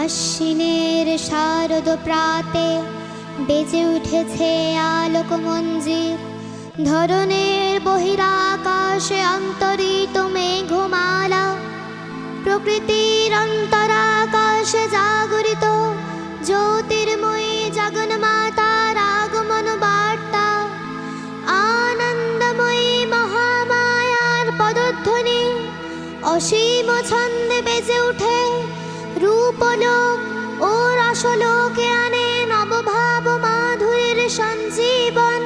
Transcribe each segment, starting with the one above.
আশ্বিনের শারদ প্রাতে বেজে উঠেছে আলোক মঞ্জির। ধরনের বহিরাকাশে অন্তরিত মেঘমালা, প্রকৃতির অন্তরাকাশে জাগরিত জ্যোতির্ময়ী জগন্মাতার আগমন বার্তা। আনন্দময়ী মহামায়ার পদধ্বনি অসীম ছন্দে বেজে উঠে রূপলোক ও রসলোকে আনে নবভাব মাধুরীর সঞ্জীবন।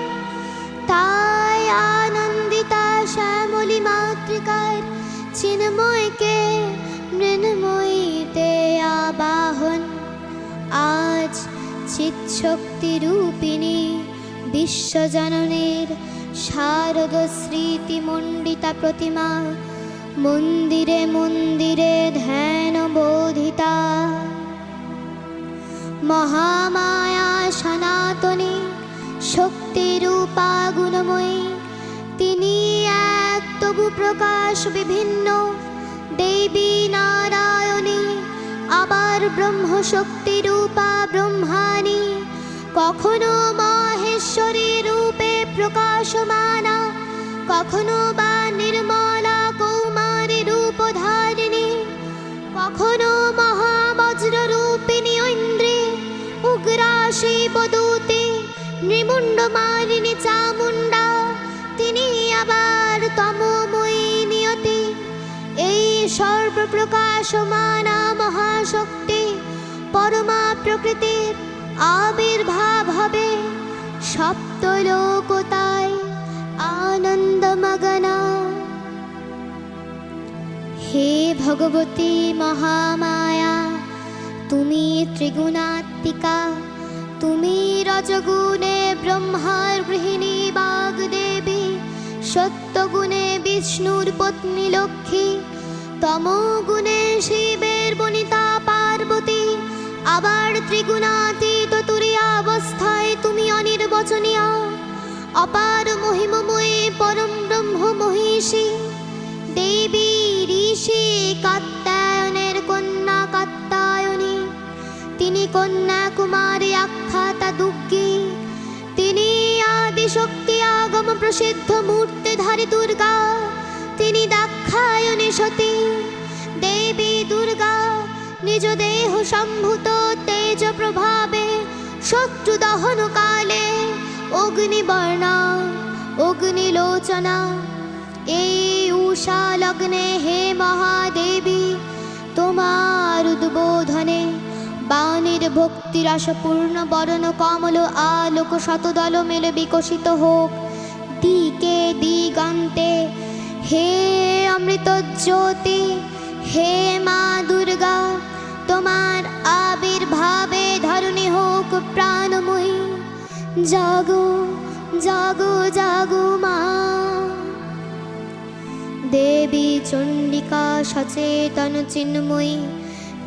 তাই আনন্দিতা শ্যামলী মাতৃকার চিন্ময়কে মৃন্ময়ীতে আবাহন। আজ চিৎশক্তি রূপিণী বিশ্বজননীর শারদ স্মৃতিমণ্ডিতা প্রতিমা মন্দিরে মন্দিরে ধ্যান বোধিতা। মহামায়া সনাতনী শক্তিরূপা গুণময়ী, তিনি এক তবু প্রকাশ বিভিন্ন। দেবী নারায়ণী আবার ব্রহ্মশক্তি রূপা ব্রহ্মাণী, কখনো মহেশ্বরী রূপে প্রকাশমানা, কখনো বা নির্মলা কৌমারী রূপধারিণী, কখনো মহাবজ্র রূপিণী ঐন্দ্রী, উগ্রাসী বদূতি নৃমুণ্ড মালিনী চামুণ্ডা। তিনি আবার তমোময়ী নিয়তি, এই সর্বপ্রকাশমানা মহাশক্তি পরমা প্রকৃতির আবির্ভাব হবে। সপ্তলোকতায় আনন্দমগনা। হে ভগবতী মহামায়া, তুমি ত্রিগুণাত্মিকা, তুমি রজগুণে ব্রহ্মার গৃহিণী বাগদেবী, সত্যগুণে বিষ্ণুর পত্নী লক্ষ্মী, তমোগুণে শিবের বনিতা পার্বতী, আবার ত্রিগুণাতীত তুরীয়া অবস্থায় তুমি অনির্বচনীয় অপার মহিমময়ী পরম ব্রহ্ম মহিষী। দেবী ঋষি কাত্যায়নের কন্যা কাত্যায়নী, তিনি কন্যা কুমারী আখ্যাতা দুর্গী, তিনি আদিশক্তি আগম প্রসিদ্ধ মূর্তিধারী দুর্গা, তিনি দাক্ষায়ণী সতী। দেবী দুর্গা নিজ দেহ সম্ভূত তেজ প্রভাবে শত্রু দহন কালে অগ্নিবর্ণা অগ্নিলোচনা। এই উষা লগ্নে হে মহাদেবী, তোমার উদ্বোধনে বাণীর ভক্তিরসপূর্ণ বরণ কমল আলোক শতদল মেলে বিকশিত হোক দিকে দিগন্তে। হে অমৃত জ্যোতি, হে মা দুর্গা, তোমার আবির্ভাবে ধরণী হোক প্রাণময়ী। জাগো জাগো জাগো মা। দেবী চণ্ডিকা সচেতন চিন্ময়ী,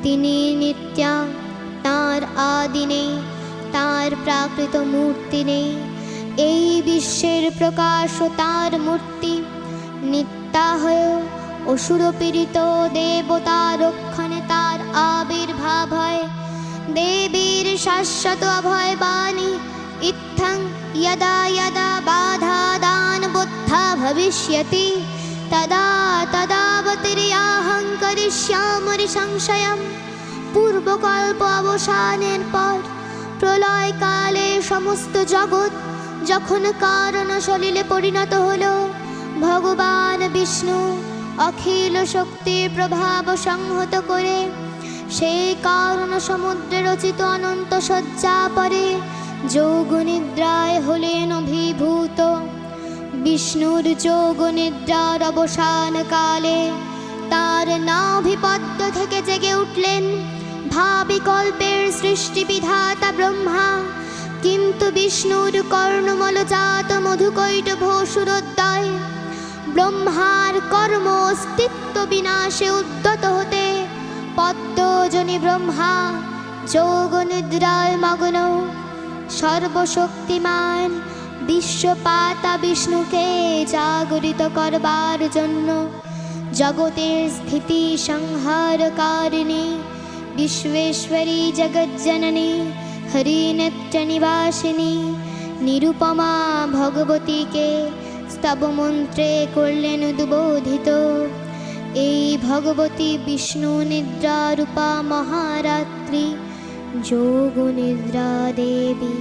তিনি নিত্যা, তাঁর আদি নেই, তাঁর প্রাকৃত মূর্তি নেই। এই বিশ্বের প্রকাশ তাঁর মূর্তি, নিত্যা হয়ে অসুরপীড়িত দেবতা রক্ষণে তাঁর আবির্ভাব হয়। দেবীর শাশ্বত অভয় বাণী ইত্থং यदा यदा बाधा दान बुद्धा भविष्यति तदा तदावतिर्याहं करिष्यामि संशयम्। পূর্বকল্প অবসানের পর প্রলয়কালে সমস্ত জগৎ যখন কারণ সলিলে পরিণত হল, ভগবান বিষ্ণু অখিল শক্তির প্রভাব সংহত করে সেই কারণ সমুদ্রে রচিত অনন্ত শয্যা পরে যোগনিদ্রায় হলেন অভিভূত। বিষ্ণুর যোগনিদ্রার অবসান কালে তার নাভিপদ্ম থেকে জেগে উঠলেন ভাবিকল্পের সৃষ্টি বিধাতা ব্রহ্মা। কিন্তু বিষ্ণুর কর্ণমলজাত মধুকৈটভ অসুরোদ্দয় ব্রহ্মার কর্ম অস্তিত্ব বিনাশে উদ্যত হতে পদ্মজনী ব্রহ্মা যোগনিদ্রায় মগ্ন। সর্বশক্তিমান বিশ্বপাতা বিষ্ণুকে জাগরিত করবার জন্য জগতের স্থিতি সংহারকারিণী विश्वेश्वरी जगज्जननी हरिनित्यनिवासिनी निरुपमा भगवतीके स्तवमन्त्रे করলেন উদ্বোধিত। এই ভগবতী বিষ্ণু নিদ্রা রূপা মহারাত্রি যোগ নিদ্রা দেবী।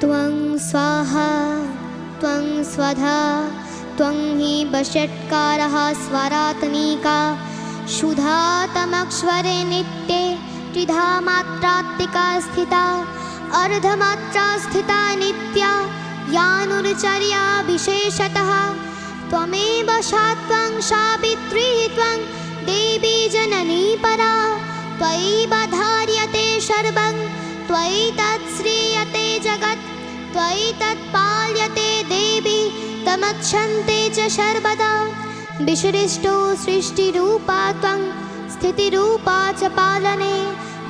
त्वं स्वाहा त्वं स्वधा त्वं हि वषट्कारः स्वरात्मिका शुधातमक्षरे नित्ये त्रिधा मात्रात्मिका स्थिता अर्धमात्रा स्थिता नित्या यानुर्चर्या विशेषतः त्वमेव सा त्वं सावित्री त्वं देवी जननी परा त्वयैव धार्यते सर्वं त्वयि तत्श्रीयते जगत् त्वयि तत्पाल्यते देवी तमक्षन्ते च सर्वदा विसृष्टो सृष्टिरूपा त्वं स्थितिरूपा च पालने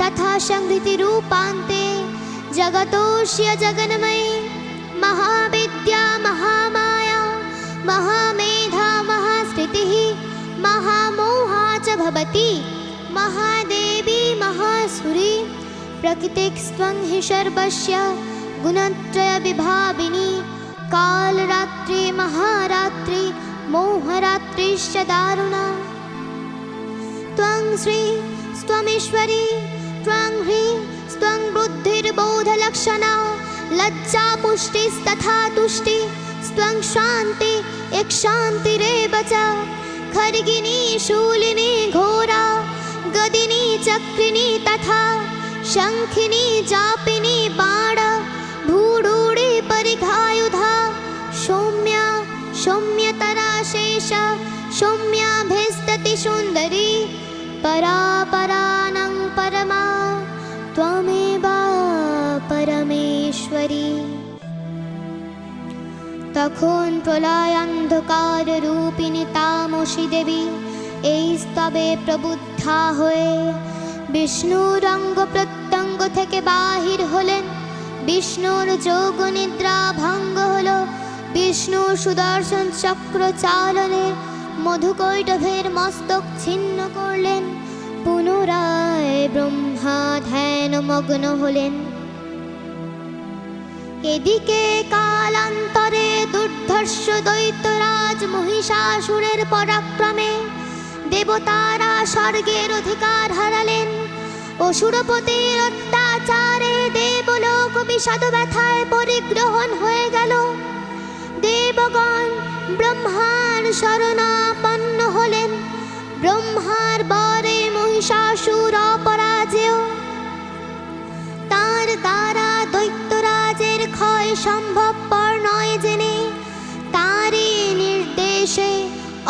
तथा संहृतिरूपान्ते जगतोऽस्य जगन्मयी महाविद्या महामाया महामेधा महास्थितिः महामोहा च भवति महादेवी महासुरी प्रकृतिस्त्वं हि सर्वस्य गुणत्रयविभाविनी कालरात्रि महारात्रि मोहरात्रिश्च दारुणा त्वं श्री त्वमीश्वरी त्वं ह्री त्वं बुद्धिर्बोधलक्षणा लज्जा पुष्टिस्तथा तुष्टि त्वं शान्ति एक शान्तिरेव च खड्गिनी शूलिनी घोरा गदिनी चक्रिणी तथा शंखिनी जापिनी बाण भूडूढी परिघायुधा सौम्या सौम्यतरा शेष सौम्याभिस्तति सुन्दरी परा परानं परमा त्वमेव परमेश्वरी। তখন প্রলয়ান্ধকার রূপিণী তামসী দেবী এই স্তবে প্রবুদ্ধা হয়ে বিষ্ণুর অঙ্গ প্রত্যঙ্গ থেকে বাহির হলেন। বিষ্ণুর যোগ নিদ্রা ভঙ্গ হল। বিষ্ণু সুদর্শন চক্র চালনে মধুকৈটভের মস্তক ছিন্ন করলেন। পুনরায় ব্রহ্মা ধ্যান মগ্ন হলেন। এদিকে কালান্তরে দুর্ধর্ষ দৈত্যরাজ মহিষাসুরের পরাক্রমে দেবতারা স্বর্গের অধিকার হারালেন। অসুরপতির অত্যাচারে দেবলোক বিষাদ ব্যথায় পরিগ্রহণ হয়ে গেল। দেবগণ ব্রহ্মার শরণাপন্ন হলেন। ব্রহ্মার বরে মহিষাসুর অপরাজেয়। তার দ্বারা দৈত্যরাজের ক্ষয় সম্ভবপর নয় জেনে তারই নির্দেশে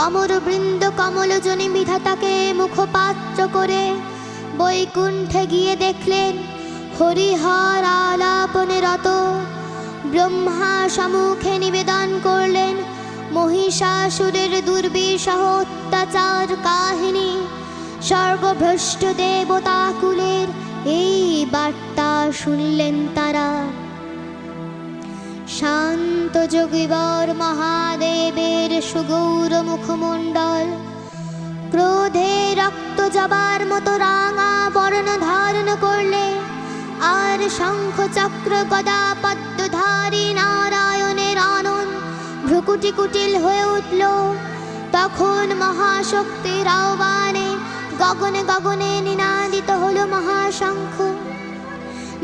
অমরবৃন্দ কমলজনী বিধাতাকে মুখপাত্র করে বৈকুণ্ঠে গিয়ে দেখলেন হরিহর আলাপনে রত। ব্রহ্মা সম্মুখে নিবেদন করলেন মহিষাসুরের দুর্বিষহ অত্যাচার কাহিনী। স্বর্গভ্রষ্ট দেবতাকুলের এই বার্তা শুনলেন তারা। শান্ত যোগীবর মহাদেবের সুগৌর মুখমণ্ডল ক্রোধে রক্ত জবার মতো রাঙা বর্ণ ধারণ করলে। আর শঙ্খ চক্র গদা পদ্মধারী নারায়ণের আনন্দ ভ্রুকুটি কুটিল হয়ে উঠল। তখন মহাশক্তির আহ্বানে গগনে গগনে নিনাদিত হলো মহাশঙ্খ।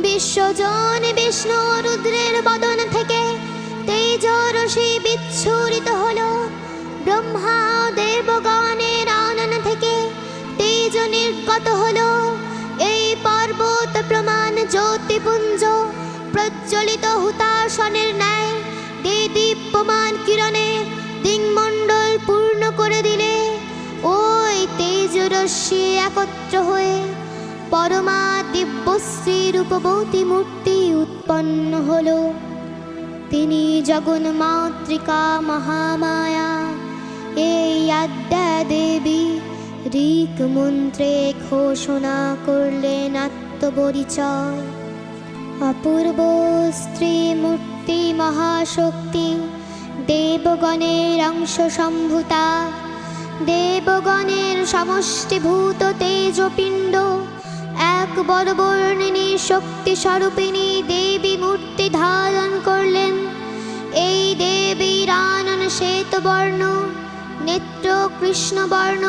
বিশ্বজন বিষ্ণু রুদ্রের বদন থেকে তেজরশ্মি বিচ্ছুরিত হলো। ব্রহ্মা দেবগণের আনন থেকে তেজ নির্গত হলো। এই পর্বত প্রমাণ জ্যোতিপুঞ্জ প্রজ্বলিত হুতাশনের ন্যায় দীপ্যমান কিরণে দিংমণ্ডল পূর্ণ করে দিলে। ওই তেজরশ্মি একত্র হয়ে পরমা দিব্যশ্রী রূপবতী মূর্তি উৎপন্ন হলো। তিনি জগন্মাতৃকা মহামায়া। এই আদ্যা দেবী ঋক মন্ত্রে ঘোষণা করলেন আত্মপরিচয়। অপূর্ব স্ত্রী মূর্তি মহাশক্তি দেবগণের অংশ সম্ভূতা। দেবগণের সমষ্টিভূত তেজপিণ্ড এক বরবর্ণিনী শক্তি স্বরূপিণী দেবী মূর্তি ধারণ করলেন। এই দেবীর আনন শ্বেতবর্ণ, নেত্র কৃষ্ণবর্ণ,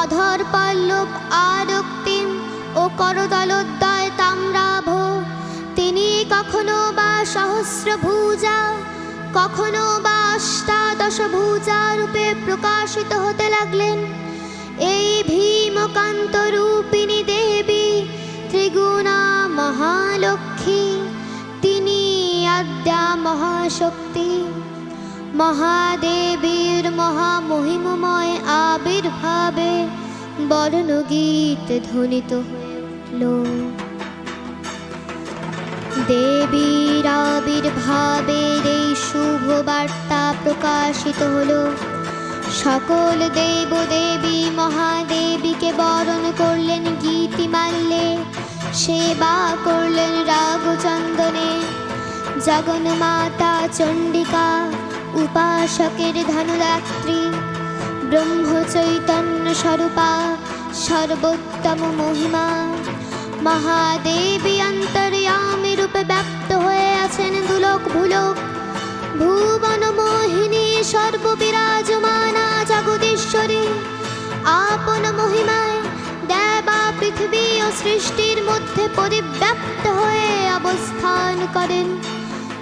অধর পল্লব আরক্তিম ও করতলোদ্দয় তাম্রাভ। তিনি কখনো বা সহস্রভুজা, কখনো বা অষ্টাদশ ভুজা রূপে প্রকাশিত হতে লাগলেন। এই ভীমকান্ত রূপিণী দেবী ত্রিগুণা মহালক্ষ্মী, তিনি আদ্যা মহাশক্তি। মহাদেবীর মহামহিমময় আবির্ভাবে বর্ণগীত ধ্বনিত হয়ে উঠল। দেবীর আবির্ভাবের এই শুভ বার্তা প্রকাশিত হল। সকল দেবদেবী মহাদেবীকে বরণ করলেন গীতিমাল্যে, সেবা করলেন রাগচন্দনে। জগন্মাতা চণ্ডিকা উপাসকের ধনদাত্রী, ব্রহ্ম চৈতন্য স্বরূপা সর্বোত্তম মহিমা মহাদেবী অন্তর্যামী রূপে ব্যক্ত হয়ে আছেন দুলোক ভুলোক। ভুবন মোহিনী সর্ববিরাজমানা জগদীশ্বরী আপন মহিমায় দেবা পৃথিবী ও সৃষ্টির মধ্যে পরিব্যাপ্ত হয়ে অবস্থান করেন।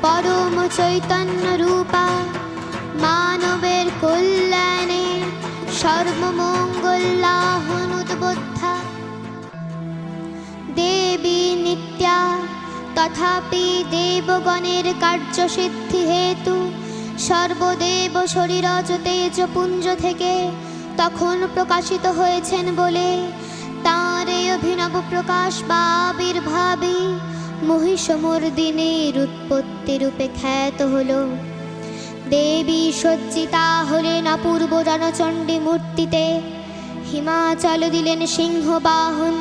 পরম চৈতন্য রূপা মানবের কল্যাণে সর্বমঙ্গলাহন উদ্বোদ্ধা দেবী নিত্যা। তথাপি দেবগণের কার্যসিদ্ধি হেতু সর্বদেব শরীরজ তেজপুঞ্জ থেকে তখন প্রকাশিত হয়েছেন বলে তাঁর এই অভিনব প্রকাশ বা আবির্ভাবে মহিষমর্দিনীর উৎপত্তি রূপে খ্যাত হল। দেবী সজ্জিতা হলেন অপূর্ব রণচণ্ডী মূর্তিতে। হিমাচল দিলেন সিংহ বাহন,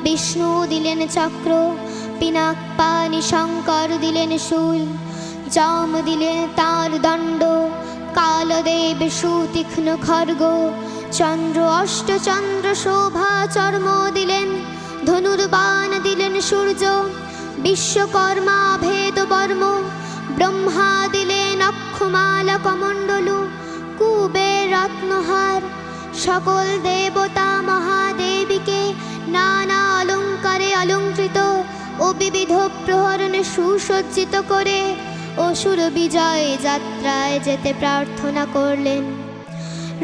বিষ্ণু দিলেন চক্র, পিনাক পানি শঙ্কর দিলেন শূল, যম দিলেন তাঁর দণ্ড, কালদেব সুতীক্ষ্ণ খড়গ, চন্দ্র অষ্টচন্দ্র শোভা চর্ম দিলেন, ধনুর্বাণ দিলেন সূর্য, বিশ্বকর্মা ভেদ বর্ম, ব্রহ্মা দিলেন অক্ষমালা কমণ্ডলু, কুবের রত্নহার। সকল দেবতা মহাদেবীকে নানা অলঙ্কারে অলঙ্কৃত ও বিবিধ প্রহরণে সুসজ্জিত করে অসুর বিজয় যাত্রায় যেতে প্রার্থনা করলেন।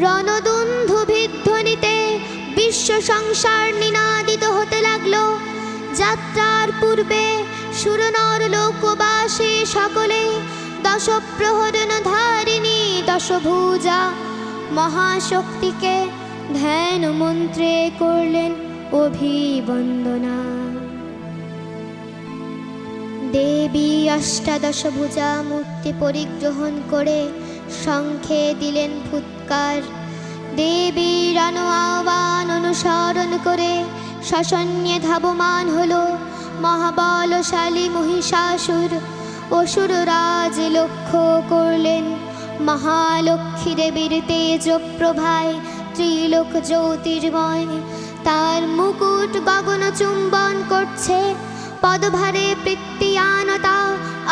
রণদুন্দুভিধ্বনিতে বিশ্ব সংসার নিনাদিত হতে লাগলো। যাত্রার পূর্বে সুরনর লোকবাসী সকলে দশ প্রহরণ ধারিণী দশভুজা মহাশক্তিকে ধ্যান মন্ত্রে করলেন অভিবন্দনা। দেবী অষ্টাদশ ভুজা মূর্তি পরিগ্রহণ করে শঙ্খে দিলেন ফুৎকার। দেবীর আহ্বান অনুসরণ করে সসৈন্যে ধাবমান হলো মহাবলশালী মহিষাসুর। অসুররাজ লক্ষ্য করলেন মহালক্ষ্মী দেবীর তেজ প্রভায় ত্রিলোক জ্যোতির্ময়। তার মুকুট গগন চুম্বন করছে, পদভারে প্রীত্যানতা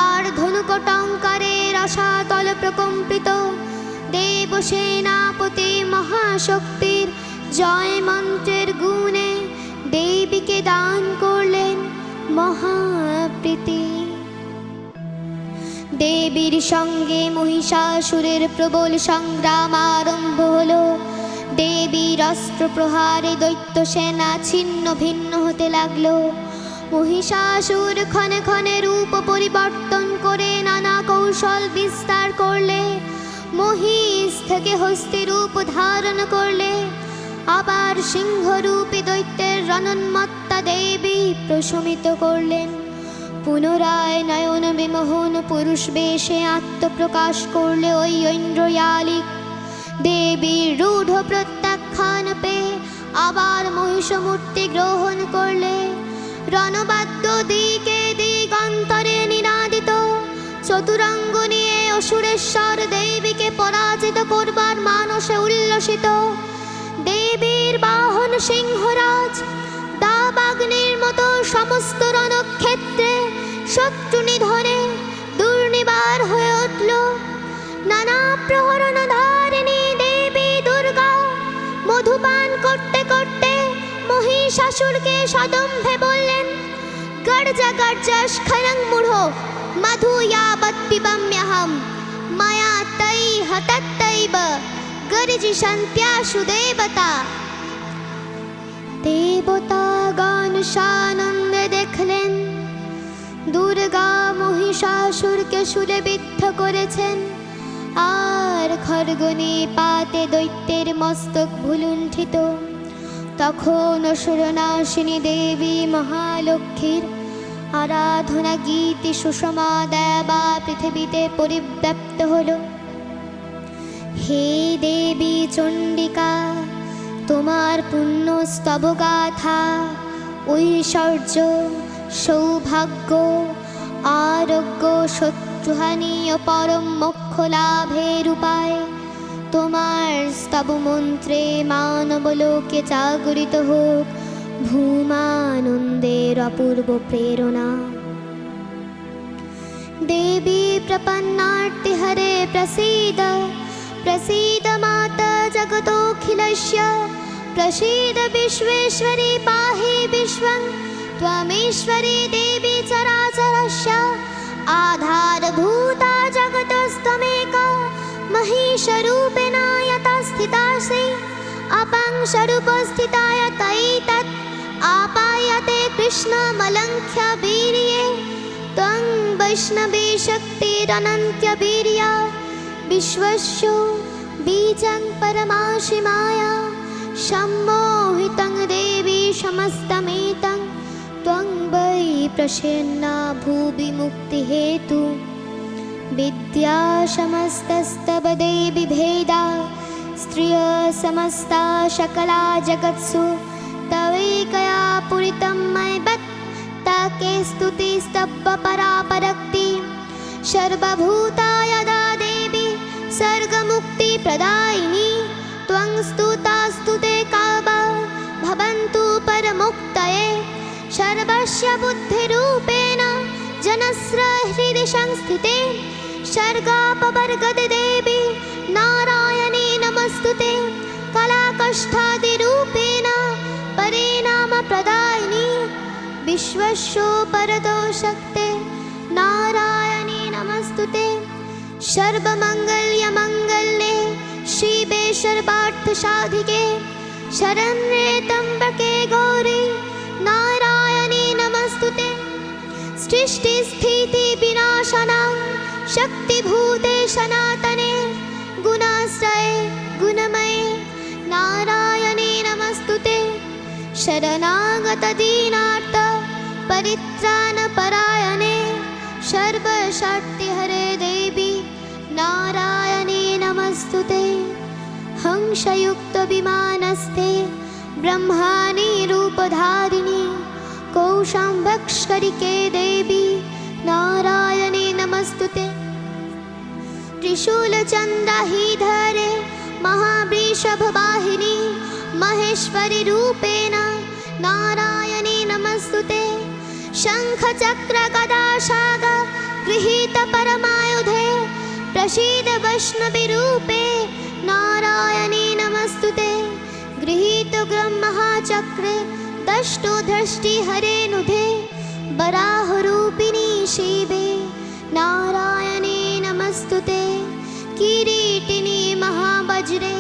আর ধনুকটঙ্কারে রসাতল প্রকম্পিত। দেবসেনাপতি মহাশক্তির জয় মন্ত্রের গুণে দেবীকে দান করলেন মহাপ্রীতি। দেবীর সঙ্গে মহিষাসুরের প্রবল সংগ্রাম আরম্ভ হলো। দেবীর অস্ত্র প্রহারে দৈত্য সেনা ছিন্ন ভিন্ন হতে লাগলো। মহিষাসুর ক্ষণে ক্ষণে রূপ পরিবর্তন করে নানা কৌশল বিস্তার করলে। মহিষ থেকে হস্তি রূপ ধারণ করলে। আবার সিংহরূপী দৈত্যের রণোন্মত্তা দেবী প্রশমিত করলেন। পুনরায় নয়ন বিমোহন পুরুষ বেশে আত্মপ্রকাশ করলে ওই ঐন্দ্রয়ালিক। দেবীর রূঢ় প্রত্যাখ্যান পেয়ে আবার মহিষমূর্তি গ্রহণ করলে। রণবাদ্য দিকে দিগন্তরে নিনাদিত, চতুরঙ্গ নিয়ে অসুরেশ্বর দেবীকে পরাজিত করবার মানসে উল্লসিত। দেবীর বাহন সিংহরাজ দাবাগ্নির মতো সমস্ত রণক্ষেত্রে শত্রু নিধনে দুর্নিবার হয়ে উঠল। নানা প্রহরণ ধারিণী দেবী দুর্গা মধুপান করতে করতে মহিষাসুরকে সদম্ভে বললেন, গর্জা গর্জা স্খলং মূঢ় মধু यावत् पिबाम्यहं মায়া তৈ হতত্তৈব গর্জিষন্ত্যাশু দেবতা। দেবতাগণ সানন্দে দেখলেন দুর্গা মহিষাসুরকে শূলে বিদ্ধ করেছেন, আর খড়গনি পাতে দৈত্যের মস্তক ভুলুণ্ঠিত। তখন অসুরনাশিনী দেবী মহালক্ষ্মীর আরাধনা গীতি সুষমা দেবা পৃথিবীতে পরিব্যাপ্ত হল। হে দেবী চণ্ডিকা, তোমার পুণ্য স্তবগাথা ঐশ্বর্য সৌভাগ্য আরোগ্য শত্রুহানি ও পরম মোক্ষ লাভের উপায়। তোমার স্তব মন্ত্রে মানবলোকে জাগরিত হোক ভূমানন্দের অপূর্ব প্রেরণা। দেবী প্রপন্নার্তি হরে প্রসীদ প্রসীদ মাতা জগতোऽখিলস্য প্রসীদ বিশ্বেশ্বরি পাহি বিশ্বং त्वमेश्वरी देवी चराचरस्य आधारभूता जगतस्त्वमेका महिषरूपेण यथा स्थितासि अपांशरूपस्थिता यतैतत् आपायते कृष्णमलङ्घ्य वीर्ये त्वं वैष्णवी शक्तिरनन्त्यवीर्या विश्वस्य बीजं परमासि माया सम्मोहितं देवी समस्तमेतं त्वं वै प्रसन्ना भुवि मुक्तिहेतु। विद्या समस्तस्तव देवी भेदा स्त्रिय समस्ता सकला जगत्सु तवैकया पूरितं मयवत् ताके स्तुतिस्तव परापरक्ति सर्वभूता यदा देवी सर्गमुक्तिप्रदायिनी त्वं स्तुता स्तुते कावा भवन्तु परमुक्तये सर्वस्य बुद्धिरूपेण जनस्य हृदि संस्थिते सर्गापवर्गदे देवी नारायणी नमस्तुते कलाकष्ठादिरूपेण परिणामप्रदायिनी विश्वस्य परतो शक्ते नारायणी नमस्तुते सर्वमङ्गल्यमङ्गल्ये शिवे सर्वार्थसाधिके शरण्ये त्र्यम्बके गौरी नारायणी नमस्तुते सृष्टिस्थिति विनाशनं शक्तिभूते सनातने गुणाश्रये गुणमये नारायणी नमस्तुते शरणागत दीनार्थ परित्राणपरायणे सर्वशक्तिहरे देवी नारायणी नमस्तुते हंसयुक्त विमानस्थे ब्रह्माणी रूपधारिणी कौशाम्भस्करिके देवी नारायणी नमस्तुते त्रिशूलचन्द्रहीधरे महावृषभवाहिनी महेश्वरी रूपेण नारायणी नमस्तुते शङ्खचक्रगदाशाग गृहीत परमायुधे प्रसीद वैष्णवी रूपे नारायणी नमस्तुते गृहीत ब्रह्मचक्रे दष्टो दृष्टि हरेनुधे वराहरूपिणी शिवे नारायणी नमस्तुते किरीटिनी महावज्रे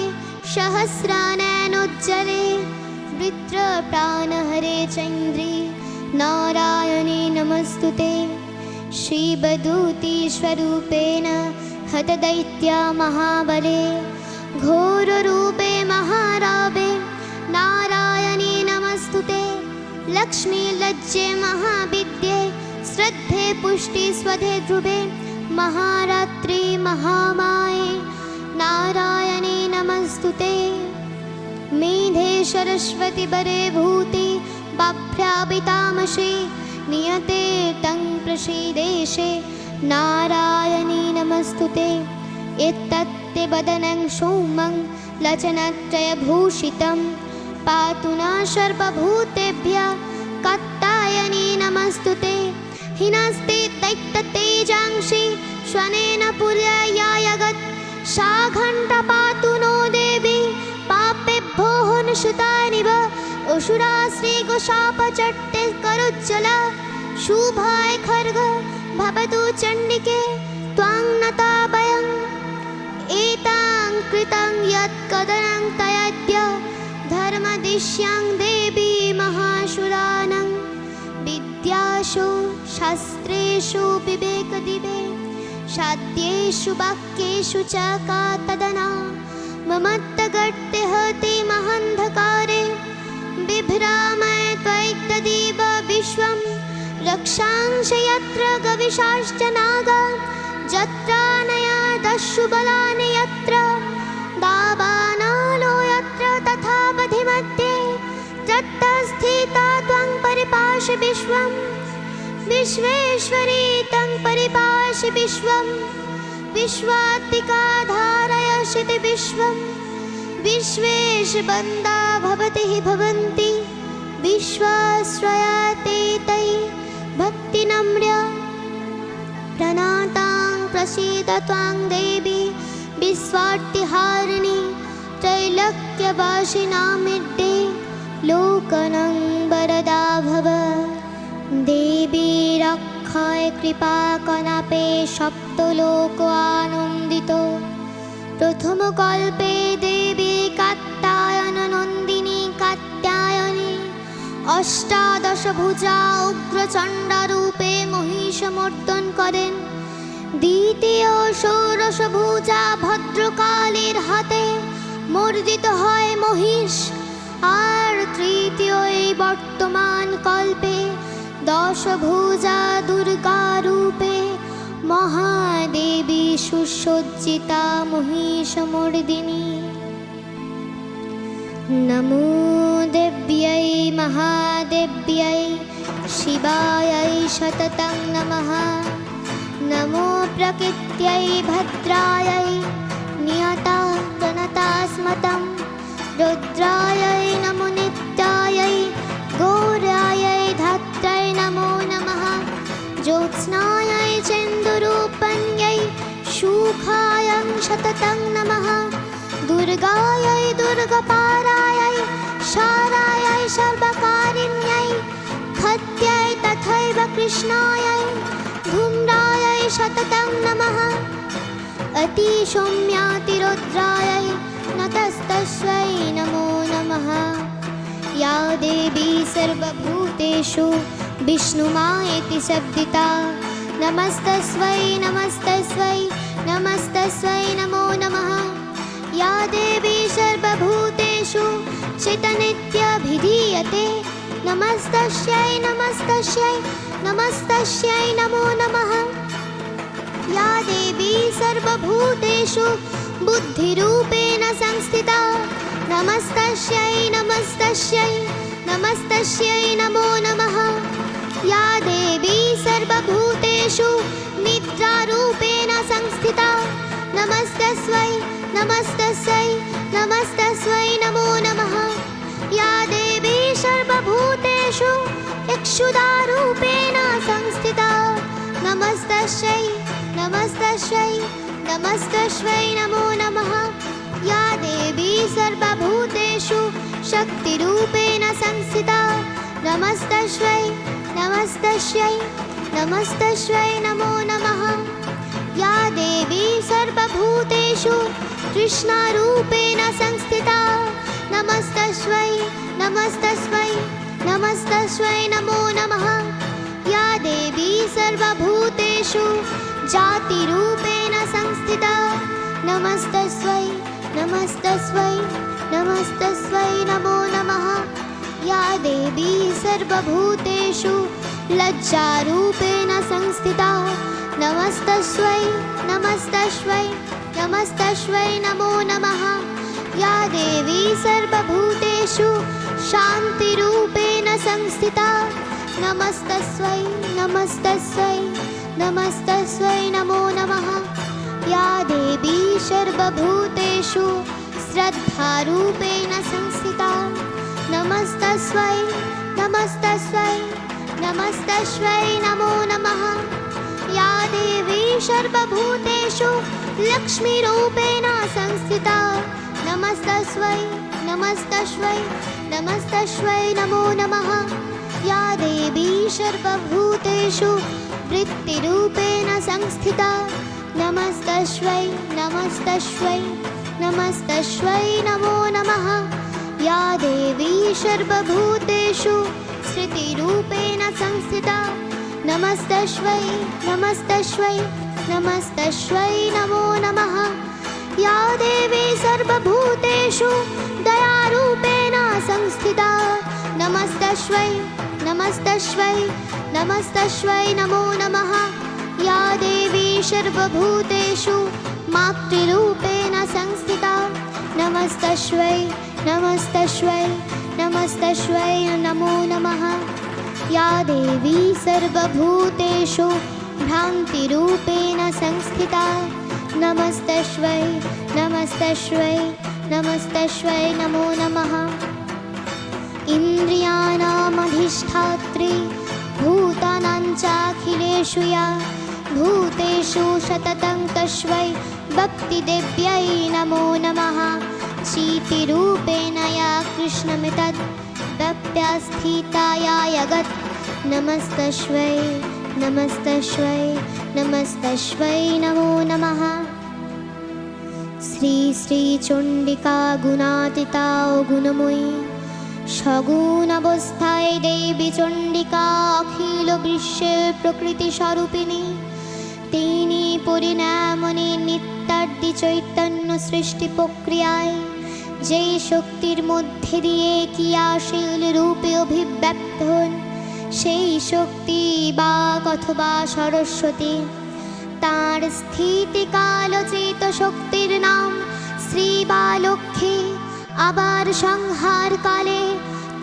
सहस्रानयनोज्ज्वले वृत्रप्राणहरे चन्द्रे नारायणी नमस्तुते शिवदूतीस्वरूपेण हतदैत्या महाबले घोररूपे महारावे नारायणी नमस्तुते लक्ष्मीलज्जे महाविद्ये श्रद्धे पुष्टि स्वधे ध्रुवे महारात्रि महामाये नारायणी नमस्तुते मेधे सरस्वती वरे भूति बाभ्रावितामसि नियते तं प्रसीदेशे नारायणी नमस्तुते एतत्ते वदनं सौम्यं लचनत्रयभूषितं पातु न सर्वभूतेभ्यः कात्यायनी नमस्तुते हिनस्ते दैत्यतेजांसि श्वनेन पुर्यायागत् सा घण्टा पातु नो देवी पापेभ्यो हनुसुतानिव असुरा श्रीगोशापचट्टे करोज्ज्वला शुभाय खड्ग भवतु चण्डिके त्वां नता वयम् एतां कृतं यत्कदनं तयाद्य धर्मदिश्यां देवी महासुरानं विद्यासु शास्त्रेषु विवेकदिवे साध्येषु वाक्येषु च का तदना ममत्तगर्ते हति महान्धकारे बिभ्रामय त्वैतदेव विश्वं रक्षांश यत्र गविषाश्च नागा जत्रानया दस्यु बलानि यत्र दावानालो यत्र तथा पथिमध्ये तत्तस्थिता त्वं परिपाहि विश्वं विश्वेश्वरी तं परिपाहि विश्वं विश्वात्मिका धारयसि विश्वं विश्वेश बन्दा भवति हि भवन्ति विश्वाश्रयाते तै भक्तिनम्र्य प्रणातां प्रसीद त्वां देवी विश्वार्तिहारिणी त्रैलोक्यवासिनामिड्डे लोकनं वरदा भव देवी रक्षाय कृपाकणापे सप्तलोको आनन्दितो प्रथमकल्पे देवी कात्यायननन्दिनी कात्यायनी अष्टादशभुजा उग्रचण्डरूपे महिषमर्दन करें द्वितीय षोडशभुजा भद्रकालीर हाथे मर्दित হয় মহিষ আর তৃতীয় এই বর্তমান কল্পে দশভুজা দুর্গা রূপে মহাদেবী সুসজ্জিতা महिषमर्दिनी नमो देव्यै महादेव्यै शिवायै सततं नमः नमो प्रकृत्यै भद्रायै नियता प्रणता स्मतं रुद्रायै नमो नित्यायै गौरायै धात्रै नमो नमः ज्योत्स्नायै चन्द्ररूपण्यै शुखायै सततं नमः दुर्गायै दुर्गपारायै शारायै सर्वकारिण्यै खत्यै तथैव कृष्णायै धूम्रायै सततं नमः अतिसौम्यातिरुद्रायै नतस्तस्यै नमो नमः या देवी सर्वभूतेषु विष्णुमायेति शब्दिता नमस्तस्यै नमस्तस्यै नमस्तस्यै नमो नमः या देवी सर्वभूतेषु चितनित्यभिधीयते नमस्तस्यै नमस्तस्यै नमस्तस्यै नमो नमः या देवी सर्वभूतेषु बुद्धिरूपेण संस्थिता नमस्तस्यै नमस्तस्यै नमस्तस्यै नमो नमः या देवी सर्वभूतेषु निद्रारूपेण संस्थिता नमस्तस्यै नमस्तस्यै नमस्तस्यै नमो नमः या देवी सर्वभूतेषु इक्षुदारूपेण संस्थिता नमस्तस्यै नमस्तस्यै नमस्तस्यै नमो नमः या देवी सर्वभूतेषु शक्तिरूपेण संस्थिता नमस्तस्यै नमस्तस्यै नमस्तस्यै नमो नमः या देवी सर्वभूतेषु कृष्णारूपेण संस्थिता नमस्तस्यै नमस्तस्यै नमस्तस्यै नमो नमः या देवी सर्वभूतेषु जातिरूपेण संस्थिता नमस्तस्यै नमस्तस्यै नमस्तस्यै नमो नमः या देवी सर्वभूतेषु लज्जारूपेण संस्थिता नमस्तस्यै नमस्तस्यै नमस्तस्यै नमो नमः या देवी सर्वभूतेषु शान्तिरूपेण संस्थिता नमस्तस्यै नमस्तस्यै नमस्तस्यै नमो नमः। या देवी सर्वभूतेषु श्रद्धारूपेण संस्थिता नमस्तस्यै नमस्तस्यै नमस्तस्यै नमो नमः। या देवी सर्वभूतेषु लक्ष्मीरूपेण संस्थिता नमस्तस्यै नमस्तस्यै नमस्तस्यै नमो नमः। या देवी सर्वभूतेषु वृत्तिरूपेण संस्थिता नमस्तस्यै नमस्तस्यै नमस्तस्यै नमो नमः। या देवी सर्वभूतेषु श्रुतिरूपेण संस्थिता नमस्तस्यै नमस्तस्यै नमस्तस्यै नमो नमः। या देवी सर्वभूतेषु दयारूपेण संस्थिता नमस्तस्यै नमस्तस्यै नमस्तस्यै नमो नमः। या देवी सर्वभूतेषु मातृरूपेण संस्थिता नमस्तस्यै नमस्तस्यै नमस्तस्यै नमो नमः। या देवी सर्वभूतेषु भ्रान्तिरूपेण संस्थिता नमस्तस्यै नमस्तस्यै नमस्तस्यै नमो नमः। इन्द्रियाणामधिष्ठात्री भूतानां चाखिलेषु या भूतेषु सततं तस्मै भक्तिदेव्यै नमो नमः। चीतिरूपेण या कृष्णमितत् भक्त्या स्थिता या जगत् नमस्तस्यै नमस्तस्यै नमस्तस्यै नमो नमः। श्री श्री चण्डिका गुणातीता गुणमयी सगुण अवस्थाय देवी चण्डिका अखिल বিশ্বের প্রকৃতি স্বরূপিণী। তিনি পরিণামনে নিত্যাদি চৈতন্য সৃষ্টি প্রক্রিয়ায় যেই শক্তির মধ্যে দিয়ে ক্রিয়াশীল রূপে অভিব্যক্ত হন সেই শক্তি বাক অথবা সরস্বতী। তার স্থিতিকালোচিত শক্তির নাম শ্রী বা লক্ষ্মী। আবার সংহার কালে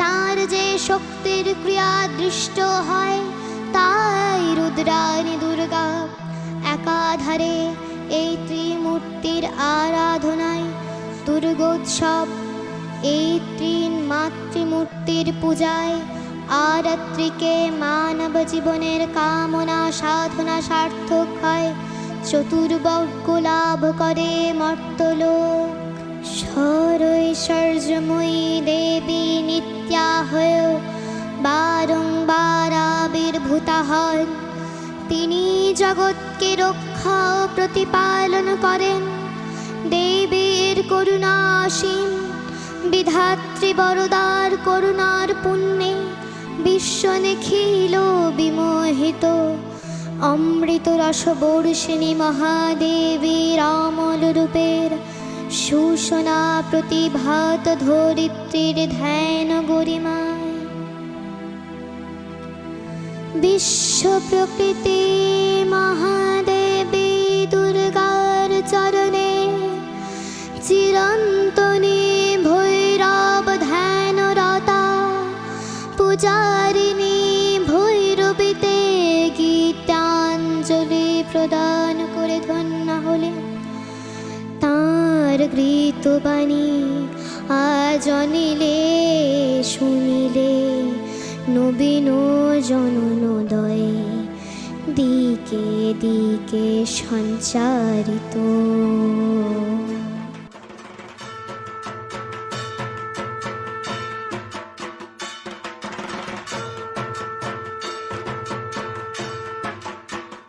তার যে শক্তির ক্রিয়া দৃষ্ট হয় তাই রুদ্রাণী দুর্গা। একাধারে এই ত্রিমূর্তির আরাধনায় দুর্গোৎসব। এই তিন মাতৃমূর্তির পূজায় আরাত্রিকে মানব জীবনের কামনা সাধনা সার্থক হয়, চতুর্বর্গ লাভ করে মর্তলোক। সরৈশ্বর্যময়ী দেবী নিত্যা হয়েও বারংবার আবির্ভূতা হন। তিনি জগৎকে রক্ষা ও প্রতিপালন করেন। দেবীর করুণা অসীম। বিধাত্রী বরদার করুণার পুণ্যে বিশ্ব নিখিল বিমোহিত। অমৃত রস বর্ষিণী মহাদেবীর অমল রূপের সুষনা প্রতিভাত ধরিত্রীর ধ্যান গরিমায়। বিশ্ব প্রকৃতি মহাদেবী দুর্গার চরণে চিরন্তনী ভৈরব ধ্যানরতা। পূজারিণী ভৈরবীতে গীতাঞ্জলি প্রদান করে ধন্য হলে তাঁর গীতবাণী আজ অনিলে শুনিলে নবীন জননোদয়ে দিকে দিকে সঞ্চারিত।